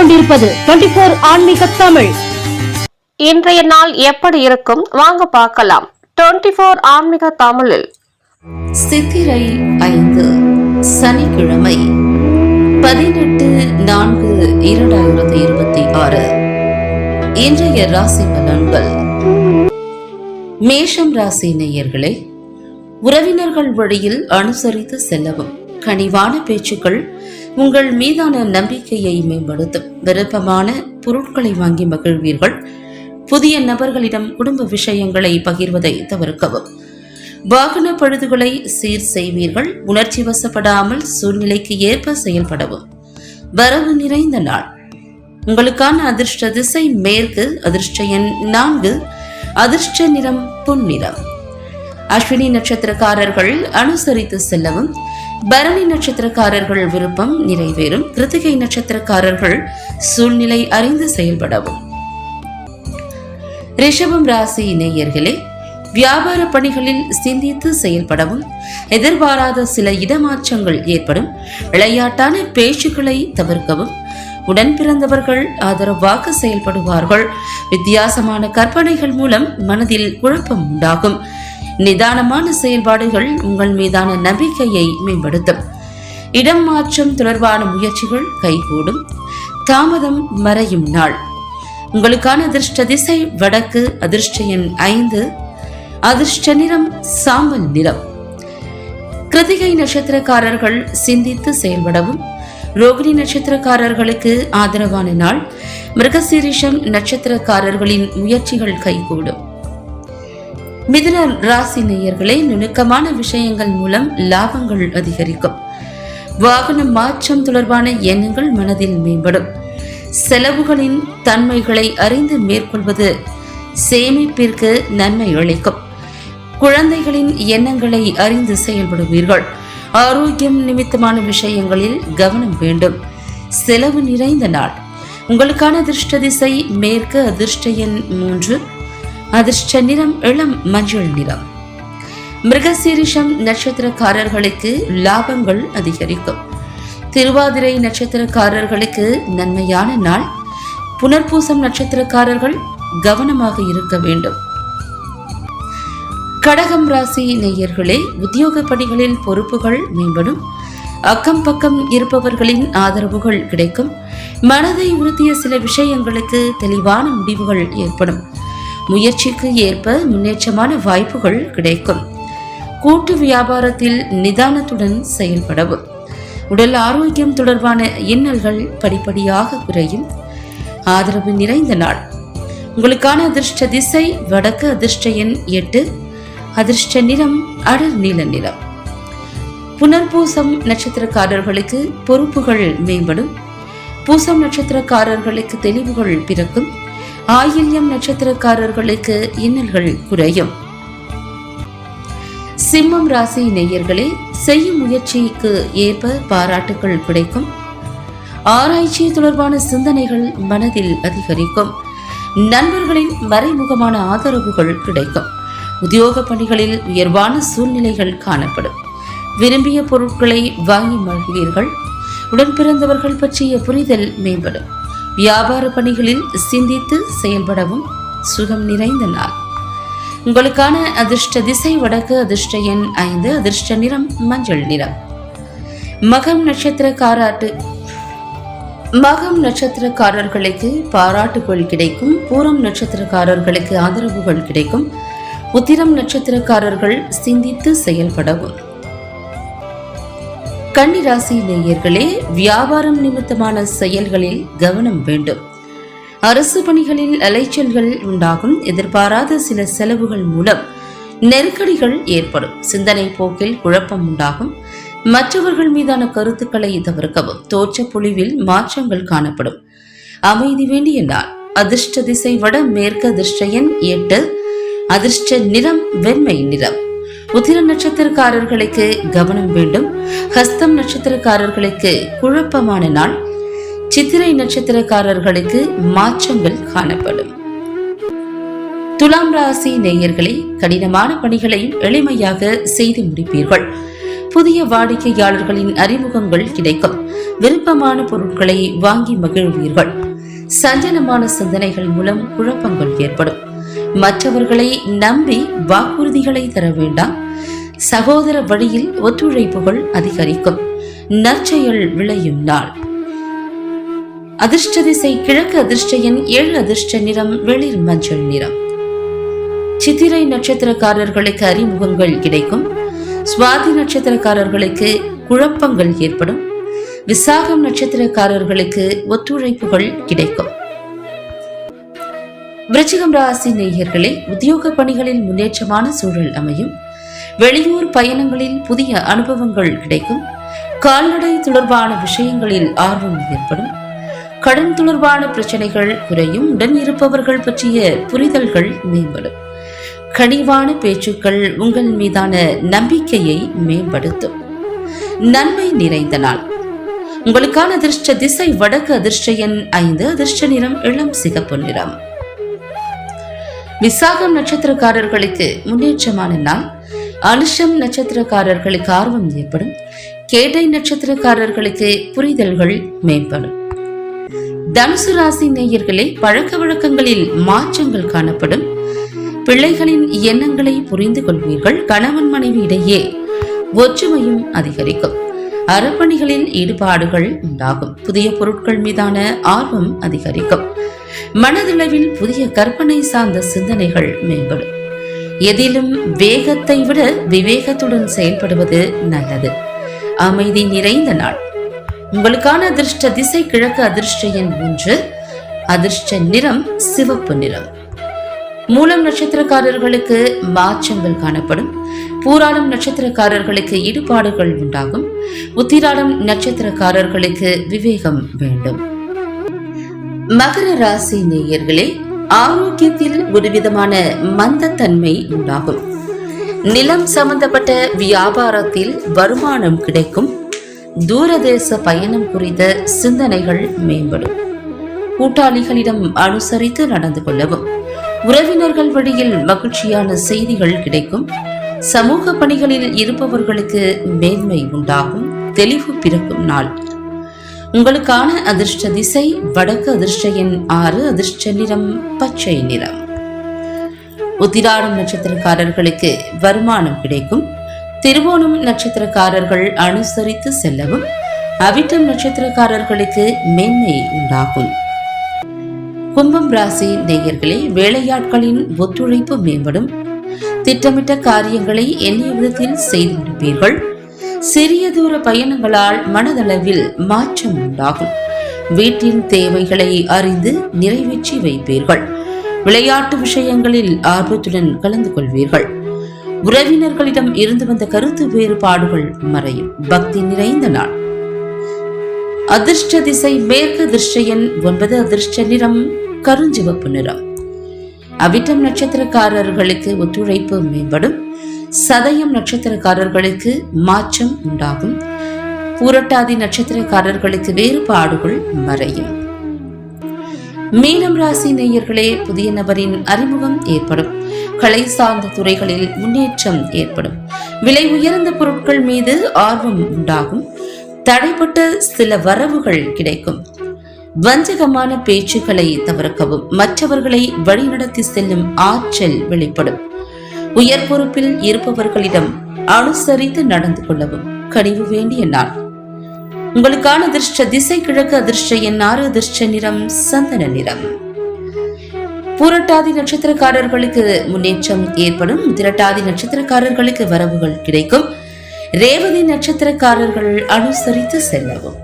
கொண்டிருப்பது 24 ஆன்மீக தமிழ். இன்றைய நாள் எப்படி இருக்கும் வாங்க பார்க்கலாம். 24 ஆன்மீக தமிழில் சித்திரை 5 சனிக்கிழமை 18/4/2026 இன்றைய ராசி பலன்கள். மேஷம் ராசி நேயர்களே, உறவினர்கள் வழியில் அனுசரித்து செல்லவும். கனிவான பேச்சுக்கள் உங்கள் மீதான நம்பிக்கையை மேம்படுத்தும். விருப்பமான பொருட்களை வாங்கி மகிழ்வீர்கள். புதிய நபர்களிடம் குடும்ப விஷயங்களை பகிர்வதை தவிர்க்கவும். வாகன பழுதுகளை சீர் செய்வீர்கள். உணர்ச்சி வசப்படாமல் சூழ்நிலைக்கு ஏற்ப செயல்படவும். வரவு நிறைந்த நாள். உங்களுக்கான அதிர்ஷ்ட திசை மேற்கு. அதிர்ஷ்ட எண் 4. அதிர்ஷ்ட நிறம் பொன்னிறம். அஸ்வினி நட்சத்திரக்காரர்கள் அனுசரித்து செல்லவும். பரணி நட்சத்திரக்காரர்கள் விருப்பம் நிறைவேறும். கிருத்திகை நட்சத்திரக்காரர்கள் சூழ்நிலை அறிந்து செயல்படவும். ரிஷபம் ராசி நேயர்களே, வியாபார பணிகளில் சிந்தித்து செயல்படவும். எதிர்பாராத சில இடமாற்றங்கள் ஏற்படும். விளையாட்டான பேச்சுக்களை தவிர்க்கவும். உடன் பிறந்தவர்கள் ஆதரவாக செயல்படுவார்கள். வித்தியாசமான கற்பனைகள் மூலம் மனதில் குழப்பம் உண்டாகும். நிதானமான செயல்பாடுகள் உங்கள் மீதான நம்பிக்கையை மேம்படுத்தும். இடம் மாற்றம் தொடர்பான முயற்சிகள் கைகூடும். தாமதம் மறையும் நாள். உங்களுக்கான அதிர்ஷ்ட திசை வடக்கு. அதிர்ஷ்ட எண் 5. அதிர்ஷ்ட நிறம் சாம்பல் நிறம். கிருத்திகை நட்சத்திரக்காரர்கள் சிந்தித்து செயல்படவும். ரோகிணி நட்சத்திரக்காரர்களுக்கு ஆதரவான நாள். மிருகசீரிஷம் நட்சத்திரக்காரர்களின் முயற்சிகள் கைகூடும். மிதுன ராசி நேயர்களே, நுணுக்கமான விஷயங்கள் மூலம் லாபங்கள் அதிகரிக்கும். வாகன மாற்றம் தொடர்பான எண்ணங்கள் மனதில் மேம்படும். செலவுகளின் தன்மைகளை அறிந்து மேற்கொள்வது சேமிப்பிற்கு நன்மை அளிக்கும். குழந்தைகளின் எண்ணங்களை அறிந்து செயல்படுவீர்கள். ஆரோக்கியம் நிமித்தமான விஷயங்களில் கவனம் வேண்டும். செலவு நிறைந்த நாள். உங்களுக்கான அதிர்ஷ்ட திசை மேற்கு. அதிர்ஷ்ட எண் 3. அதிர்ஷ்ட நிறம் இளம் மஞ்சள் நிறம். மிருகசீரிஷம் நட்சத்திரக்காரர்களுக்கு லாபங்கள் அதிகரிக்கும். திருவாதிரை நட்சத்திரக்காரர்களுக்கு நன்மையான நாள். புனர்பூசம் நட்சத்திரக்காரர்கள் கவனமாக இருக்க வேண்டும். கடகம் ராசி நேயர்களே, உத்தியோக பணிகளில் பொறுப்புகள் மேம்படும். அக்கம் பக்கம் இருப்பவர்களின் ஆதரவுகள் கிடைக்கும். மனதை உறுத்திய சில விஷயங்களுக்கு தெளிவான முடிவுகள் ஏற்படும். முயற்சிக்கு ஏற்ப முன்னேற்றமான வாய்ப்புகள் கிடைக்கும். கூட்டு வியாபாரத்தில் நிதானத்துடன் செயல்படவும். உடல் ஆரோக்கியம் தொடர்பான இன்னல்கள் படிப்படியாக குறையும். ஆதரவு நிறைந்த நாள். உங்களுக்கான அதிர்ஷ்ட திசை வடக்கு. அதிர்ஷ்ட எண் 8. அதிர்ஷ்ட நிறம் அடர் நீல நிறம். புனர்பூசம் நட்சத்திரக்காரர்களுக்கு பொறுப்புகள் மேம்படும். பூசம் நட்சத்திரக்காரர்களுக்கு தெளிவுகள் பிறக்கும். ஆயில்யம் நட்சத்திரக்காரர்களுக்கு இன்னல்கள் குறையும். சிம்மம் ராசி நேயர்களே, செய்யும் முயற்சிக்கு ஏற்ப பாராட்டுகள் கிடைக்கும். ஆராய்ச்சி தொடர்பான சிந்தனைகள் மனதில் அதிகரிக்கும். நண்பர்களின் மறைமுகமான ஆதரவுகள் கிடைக்கும். உத்தியோக பணிகளில் உயர்வான சூழ்நிலைகள் காணப்படும். விரும்பிய பொருட்களை வாங்கி மகிழ்வீர்கள். உடன் பிறந்தவர்கள் பற்றிய புரிதல் மேம்படும். வியாபார பணிகளில் சிந்தித்து செயல்படவும். சுகம் நிறைந்த நாள். உங்களுக்கான அதிர்ஷ்ட திசை வடக்கு. அதிர்ஷ்ட எண் 5. அதிர்ஷ்ட நிறம் மஞ்சள் நிறம். மகம் நட்சத்திரக்காரர்களுக்கு பாராட்டுகள் கிடைக்கும். பூரம் நட்சத்திரக்காரர்களுக்கு ஆதரவுகள் கிடைக்கும். உத்திரம் நட்சத்திரக்காரர்கள் சிந்தித்து செயல்படவும். கன்னிராசி நேயர்களே, வியாபாரம் நிமித்தமான செயல்களில் கவனம் வேண்டும். அரசு பணிகளில் அலைச்சல்கள் உண்டாகும். எதிர்பாராத சில செலவுகள் மூலம் நெருக்கடிகள் ஏற்படும். சிந்தனை போக்கில் குழப்பம் உண்டாகும். மற்றவர்கள் மீதான கருத்துக்களை தவிர்க்கவும். தோற்ற பொழிவில் மாற்றங்கள் காணப்படும். அமைதி வேண்டிய நாள். அதிர்ஷ்ட திசை வட மேற்கு. அதிர்ஷ்ட எண் 8. அதிர்ஷ்ட நிறம் வெண்மை நிறம். உத்திர நட்சத்திரக்காரர்களுக்கு கவனம் வேண்டும். ஹஸ்தம் நட்சத்திரக்காரர்களுக்கு குழப்பமான நாள். சித்திரை நட்சத்திரக்காரர்களுக்கு மாற்றங்கள் காணப்படும். துலாம் ராசி நேயர்களே, கடினமான பணிகளை எளிமையாக செய்து முடிப்பீர்கள். புதிய வாடிக்கையாளர்களின் அறிமுகங்கள் கிடைக்கும். விருப்பமான பொருட்களை வாங்கி மகிழ்வீர்கள். சஞ்சலமான சிந்தனைகள் மூலம் குழப்பங்கள் ஏற்படும். மற்றவர்களை நம்பி வாக்குறுதிகளை தர வேண்டாம். சகோதர வழியில் ஒத்துழைப்புகள் அதிகரிக்கும். நற்செயல் விளையும் நாள். அதிர்ஷ்ட திசை கிழக்கு. அதிர்ஷ்ட எண் 7. அதிர்ஷ்ட நிறம் வெளிர் மஞ்சள் நிறம். சித்திரை நட்சத்திரக்காரர்களுக்கு அறிமுகங்கள் கிடைக்கும். சுவாதி நட்சத்திரக்காரர்களுக்கு குழப்பங்கள் ஏற்படும். விசாகம் நட்சத்திரக்காரர்களுக்கு ஒத்துழைப்புகள் கிடைக்கும். விருச்சிகம் ராசி நேயர்களே, உத்தியோக பணிகளில் முன்னேற்றமான சூழல் அமையும். வெளியூர் பயணங்களில் புதிய அனுபவங்கள் கிடைக்கும். கால்நடை தொடர்பான விஷயங்களில் ஆர்வம் ஏற்படும். கடன் தொடர்பான பிரச்சனைகள் குறையும். உடன் இருப்பவர்கள் பற்றிய புரிதல்கள் மேம்படும். கனிவான பேச்சுக்கள் உங்கள் மீதான நம்பிக்கையை மேம்படுத்தும். நன்மை நிறைந்த நாள். உங்களுக்கான அதிர்ஷ்ட திசை வடக்கு. அதிர்ஷ்ட எண் 5. அதிர்ஷ்ட நிறம் இளம் சிகப்பு நிறம். விசாகம் நட்சத்திரக்காரர்களுக்கு முன்னேற்றமான நாள். அனுஷம் நட்சத்திரக்காரர்களுக்கு ஆர்வம் ஏற்படும். கேட்டை நட்சத்திரக்காரர்களுக்கு புரிதல்கள் மேம்படும். தனுசு ராசி நேயர்களே, பழக்க வழக்கங்களில் மாற்றங்கள் காணப்படும். பிள்ளைகளின் எண்ணங்களை புரிந்து கொள்வீர்கள். கணவன் மனைவி இடையே ஒற்றுமையும் அதிகரிக்கும். அறப்பணிகளில் ஈடுபாடுகள் உண்டாகும். புதிய பொருட்கள் மீதான ஆர்வம் அதிகரிக்கும். மனதளவில் புதிய கற்பனை சார்ந்த சிந்தனைகள் மேம்படும். எதிலும் வேகத்தை விட விவேகத்துடன் செயல்படுவது நல்லது. அமைதி நிறைந்த நாள். உங்களுக்கான அதிர்ஷ்ட திசை கிழக்கு. அதிர்ஷ்ட எண் 1. அதிர்ஷ்ட நிறம் சிவப்பு நிறம். மூலம் நட்சத்திரக்காரர்களுக்கு மாற்றங்கள் காணப்படும். பூராடம் நட்சத்திரக்காரர்களுக்கு ஈடுபாடுகள் உண்டாகும். உத்திராடம் நட்சத்திரக்காரர்களுக்கு விவேகம் வேண்டும். மகர ராசி நேயர்களே, ஆரோக்கியத்தில் ஒருவிதமான மந்தத்தன்மை உண்டாகும். நிலம் சம்பந்தப்பட்ட வியாபாரத்தில் வருமானம் கிடைக்கும். தூரதேச பயணம் குறித்த சிந்தனைகள் மேம்படும். கூட்டாளிகளிடம் அனுசரித்து நடந்து கொள்ளவும். உறவினர்கள் வழியில் மகிழ்ச்சியான செய்திகள் கிடைக்கும். சமூக பணிகளில் இருப்பவர்களுக்கு மேன்மை உண்டாகும். தெளிவு பிறக்கும் நாள். உங்களுக்கான அதிர்ஷ்ட திசை வடக்கு. அதிர்ஷ்ட எண் 6. அதிர்ஷ்ட நிறம் பச்சை நிறம். உத்திராடம் நட்சத்திரக்காரர்களுக்கு வருமானம் கிடைக்கும். திருவோணம் நட்சத்திரக்காரர்கள் அனுசரித்து செல்லவும். அவிட்டம் நட்சத்திரக்காரர்களுக்கு மேன்மை உண்டாகும். கும்பம் ராசி நேயர்களே, வேலையாட்களின் ஒத்துழைப்பு மேம்படும். திட்டமிட்ட காரியங்களை எண்ணிய விதத்தில் செய்து முடிப்பீர்கள். சிறிய தூர பயணங்களால் மனதளவில் மாற்றம் உண்டாகும். வீட்டின் தேவைகளை அறிந்து நிறைவேற்றி வைப்பீர்கள். விளையாட்டு விஷயங்களில் ஆர்வத்துடன் கலந்து கொள்வீர்கள். உறவினர்களிடம் இருந்து வந்த கருத்து வேறுபாடுகள் மறையும். பக்தி நிறைந்த நாள். அதிர்ஷ்ட திசை மேற்கு. அதிர்ஷ்ட எண் 9. அதிர்ஷ்ட நிறம் கருஞ்சிவப்பு நிறம். அவிட்டம் நட்சத்திரக்காரர்களுக்கு ஒத்துழைப்பு மேம்படும். சதயம் நட்சத்திரக்காரர்களுக்கு மாற்றம் உண்டாகும். பூரட்டாதி நட்சத்திரக்காரர்களுக்கு வேறுபாடுகள் மறையும். மீனம் ராசி நேயர்களே, புதிய நபரின் அறிமுகம் ஏற்படும். கலை சார்ந்த துறைகளில் முன்னேற்றம் ஏற்படும். விலை உயர்ந்த பொருட்கள் மீது ஆர்வம் உண்டாகும். தடைப்பட்ட சில வரவுகள் கிடைக்கும். வஞ்சகமான பேச்சுக்களை தவிர்க்கவும். மற்றவர்களை வழிநடத்தி செல்லும் ஆற்றல் வெளிப்படும். உயர் பொறுப்பில் இருப்பவர்களிடம் அனுசரித்து நடந்து கொள்ளவும். கனிவு வேண்டிய நாள். உங்களுக்கான அதிர்ஷ்ட திசை கிழக்கு. அதிர்ஷ்ட எண் 6. அதிர்ஷ்ட நிறம் சந்தன நிறம். பூரட்டாதி நட்சத்திரக்காரர்களுக்கு முன்னேற்றம் ஏற்படும். உத்திரட்டாதி நட்சத்திரக்காரர்களுக்கு வரவுகள் கிடைக்கும். ரேவதி நட்சத்திரக்காரர்கள் அனுசரித்து செல்லவும்.